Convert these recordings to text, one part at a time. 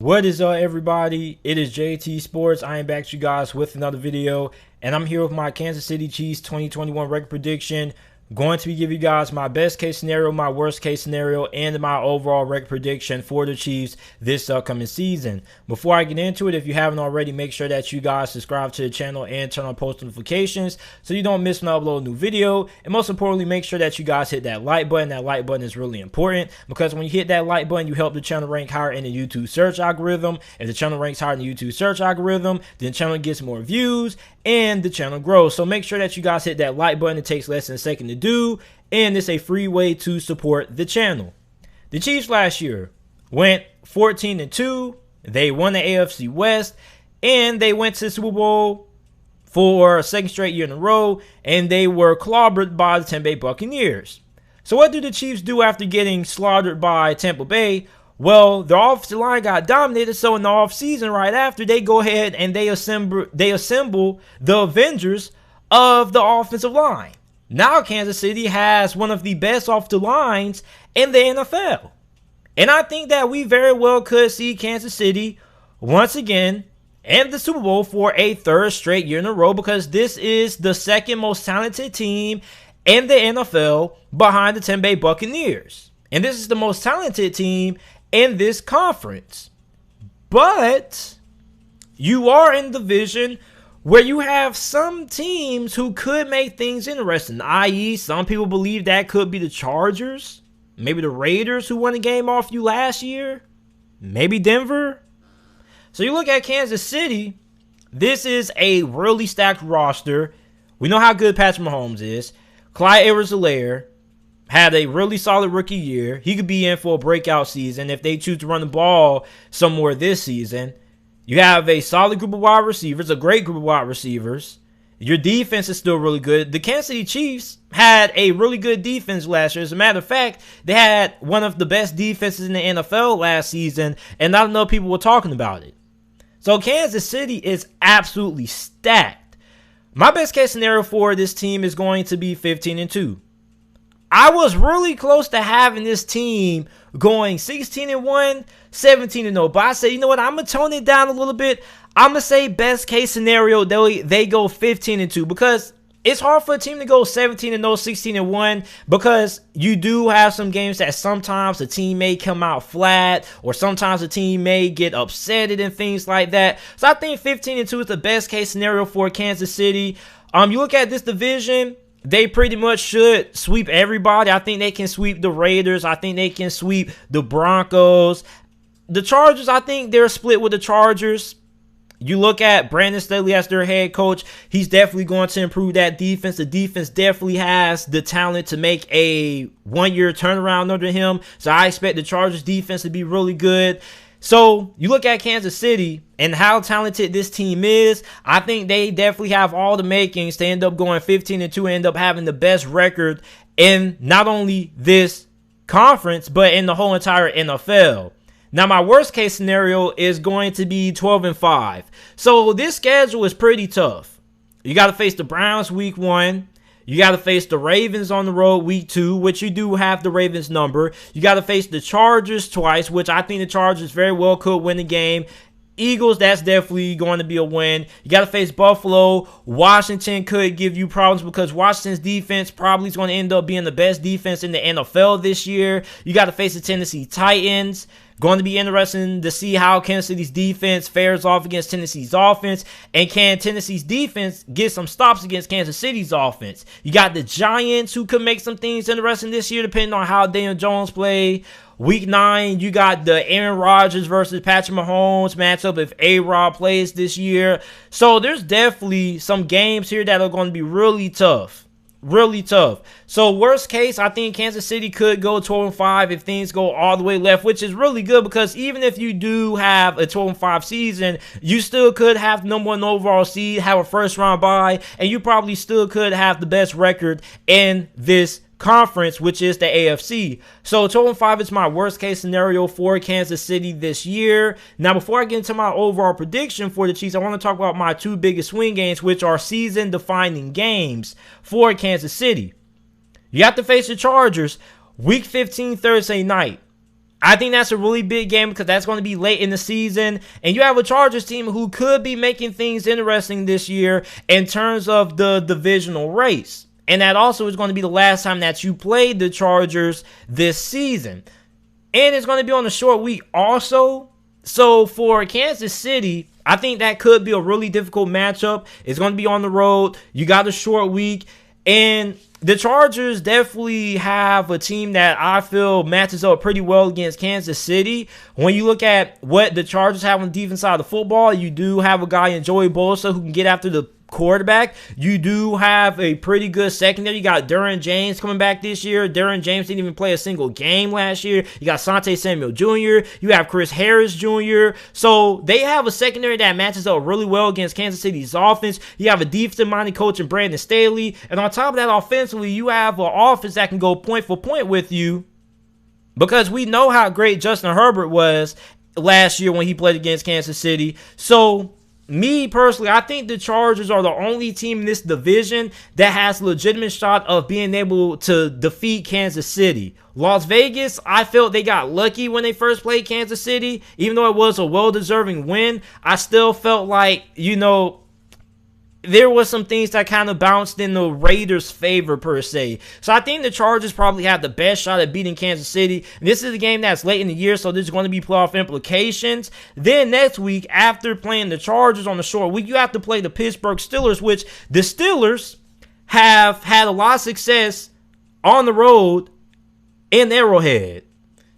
What is up, everybody? It is JT Sports. I am back to you guys with another video, and I'm here with my Kansas City Chiefs 2021 record prediction. Going to be giving you guys my best case scenario, my worst case scenario, and my overall record prediction for the Chiefs this upcoming season. Before I get into it, if you haven't already, make sure that you guys subscribe to the channel and turn on post notifications so you don't miss when I upload a new video. And most importantly, make sure that you guys hit that like button. That like button is really important because when you hit that like button, you help the channel rank higher in the YouTube search algorithm. If the channel ranks higher in the YouTube search algorithm, then the channel gets more views and the channel grows. So make sure that you guys hit that like button. It takes less than a second to do, and it's a free way to support the channel. The Chiefs last year went 14-2. They won the AFC West, and they went to the Super Bowl for a second straight year in a row, and they were clobbered by the Tampa Bay Buccaneers. So what do the Chiefs do after getting slaughtered by Tampa Bay? Well, their offensive line got dominated, so in the offseason right after, they go ahead and they assemble the Avengers of the offensive line. Now Kansas City has one of the best offensive lines in the NFL. And I think that we very well could see Kansas City once again in the Super Bowl for a third straight year in a row, because this is the second most talented team in the NFL behind the Tampa Bay Buccaneers. And this is the most talented team in this conference. But you are in the division where you have some teams who could make things interesting, i.e., some people believe that could be the Chargers, maybe the Raiders, who won a game off you last year, maybe Denver. So you look at Kansas City, this is a really stacked roster. We know how good Patrick Mahomes is. Clyde Edwards-Helaire had a really solid rookie year. He could be in for a breakout season if they choose to run the ball somewhere this season. You have a solid group of wide receivers, a great group of wide receivers. Your defense is still really good. The Kansas City Chiefs had a really good defense last year. As a matter of fact, they had one of the best defenses in the NFL last season, and not enough people were talking about it. So Kansas City is absolutely stacked. My best case scenario for this team is going to be 15-2. I was really close to having this team going 16-1, 17-0. But I said, you know what? I'm going to tone it down a little bit. I'm going to say best case scenario, they go 15-2. Because it's hard for a team to go 17-0, 16-1. Because you do have some games that sometimes the team may come out flat. Or sometimes the team may get upsetted and things like that. So I think 15-2 is the best case scenario for Kansas City. You look at this division, they pretty much should sweep everybody. I think they can sweep the Raiders. I think they can sweep the Broncos. The Chargers, I think they're split with the Chargers. You look at Brandon Staley as their head coach. He's definitely going to improve that defense. The defense definitely has the talent to make a one-year turnaround under him. So I expect the Chargers defense to be really good. So you look at Kansas City and how talented this team is. I think they definitely have all the makings to end up going 15-2 and end up having the best record in not only this conference, but in the whole entire NFL. Now, my worst case scenario is going to be 12-5. So this schedule is pretty tough. You got to face the Browns week 1. You got to face the Ravens on the road week 2, which you do have the Ravens number. You got to face the Chargers twice, which I think the Chargers very well could win the game. Eagles, that's definitely going to be a win. You got to face Buffalo. Washington could give you problems because Washington's defense probably is going to end up being the best defense in the NFL this year. You got to face the Tennessee Titans. Going to be interesting to see how Kansas City's defense fares off against Tennessee's offense. And can Tennessee's defense get some stops against Kansas City's offense? You got the Giants, who could make some things interesting this year depending on how Daniel Jones play. Week 9, you got the Aaron Rodgers versus Patrick Mahomes matchup if A-Rod plays this year. So there's definitely some games here that are going to be really tough. Really tough. So worst case, I think Kansas City could go 12-5 if things go all the way left, which is really good because even if you do have a 12-5 season, you still could have the number 1 overall seed, have a first round bye, and you probably still could have the best record in this conference, which is the AFC. So 12-5 is my worst case scenario for Kansas City this year. Now, before I get into my overall prediction for the Chiefs, I want to talk about my 2 biggest swing games, which are season defining games for Kansas City. You have to face the Chargers week 15 Thursday night. I think that's a really big game because that's going to be late in the season. And you have a Chargers team who could be making things interesting this year in terms of the divisional race. And that also is going to be the last time that you played the Chargers this season. And it's going to be on a short week also. So for Kansas City, I think that could be a really difficult matchup. It's going to be on the road. You got a short week. And the Chargers definitely have a team that I feel matches up pretty well against Kansas City. When you look at what the Chargers have on the defense side of the football, you do have a guy in Joey Bosa who can get after the quarterback. You do have a pretty good secondary. You got Derwin James coming back this year. Derwin James didn't even play a single game last year. You got Sante Samuel Jr. You have Chris Harris Jr. So they have a secondary that matches up really well against Kansas City's offense. You have a defensive-minded coach in Brandon Staley. And on top of that, offensively, you have an offense that can go point for point with you, because we know how great Justin Herbert was last year when he played against Kansas City. So me personally, I think the Chargers are the only team in this division that has a legitimate shot of being able to defeat Kansas City. Las Vegas, I felt they got lucky when they first played Kansas City. Even though it was a well-deserving win, I still felt like, there was some things that kind of bounced in the Raiders' favor, per se. So I think the Chargers probably have the best shot at beating Kansas City. This is a game that's late in the year, so there's going to be playoff implications. Then next week, after playing the Chargers on the short week, you have to play the Pittsburgh Steelers, which the Steelers have had a lot of success on the road in Arrowhead.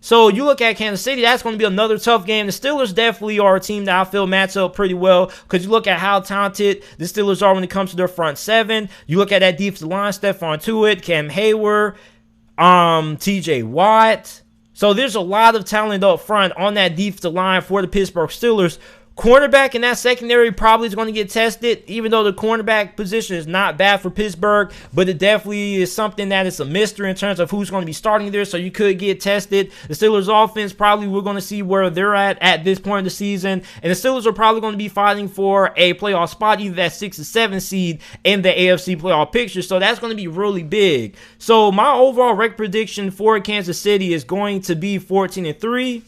So you look at Kansas City, that's going to be another tough game. The Steelers definitely are a team that I feel match up pretty well, because you look at how talented the Steelers are when it comes to their front seven. You look at that defensive line, Stephon Tuitt, Cam Hayward, TJ Watt. So there's a lot of talent up front on that defensive line for the Pittsburgh Steelers. Cornerback in that secondary probably is going to get tested, even though the cornerback position is not bad for Pittsburgh, but it definitely is something that is a mystery in terms of who's going to be starting there, so you could get tested. The Steelers offense, probably we're going to see where they're at this point of the season, and the Steelers are probably going to be fighting for a playoff spot, either that 6 or 7 seed in the AFC playoff picture, so that's going to be really big. So my overall record prediction for Kansas City is going to be 14-3.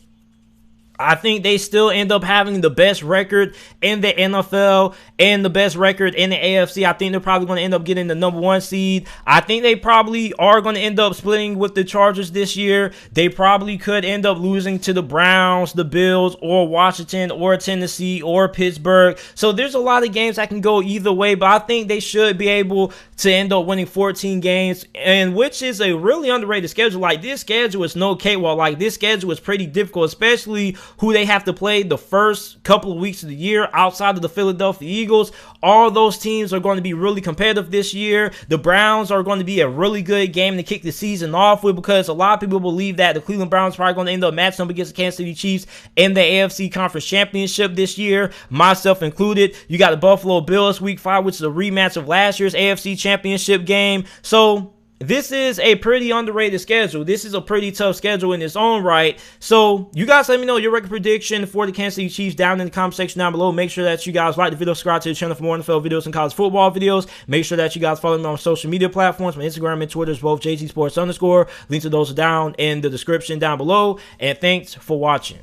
I think they still end up having the best record in the NFL and the best record in the AFC. I think they're probably going to end up getting the #1 seed. I think they probably are going to end up splitting with the Chargers this year. They probably could end up losing to the Browns, the Bills, or Washington, or Tennessee, or Pittsburgh. So there's a lot of games that can go either way, but I think they should be able to end up winning 14 games, and which is a really underrated schedule. Like, this schedule is no cakewalk. Like, this schedule is pretty difficult, especially who they have to play the first couple of weeks of the year outside of the Philadelphia Eagles. All those teams are going to be really competitive this year. The Browns are going to be a really good game to kick the season off with, because a lot of people believe that the Cleveland Browns are probably going to end up matching up against the Kansas City Chiefs in the AFC Conference Championship this year, myself included. You got the Buffalo Bills Week 5, which is a rematch of last year's AFC Championship game. So this is a pretty underrated schedule. This is a pretty tough schedule in its own right. So you guys let me know your record prediction for the Kansas City Chiefs down in the comment section down below. Make sure that you guys like the video, subscribe to the channel for more NFL videos and college football videos. Make sure that you guys follow me on social media platforms. My Instagram and Twitter is both JT Sports_. Links to those are down in the description down below. And thanks for watching.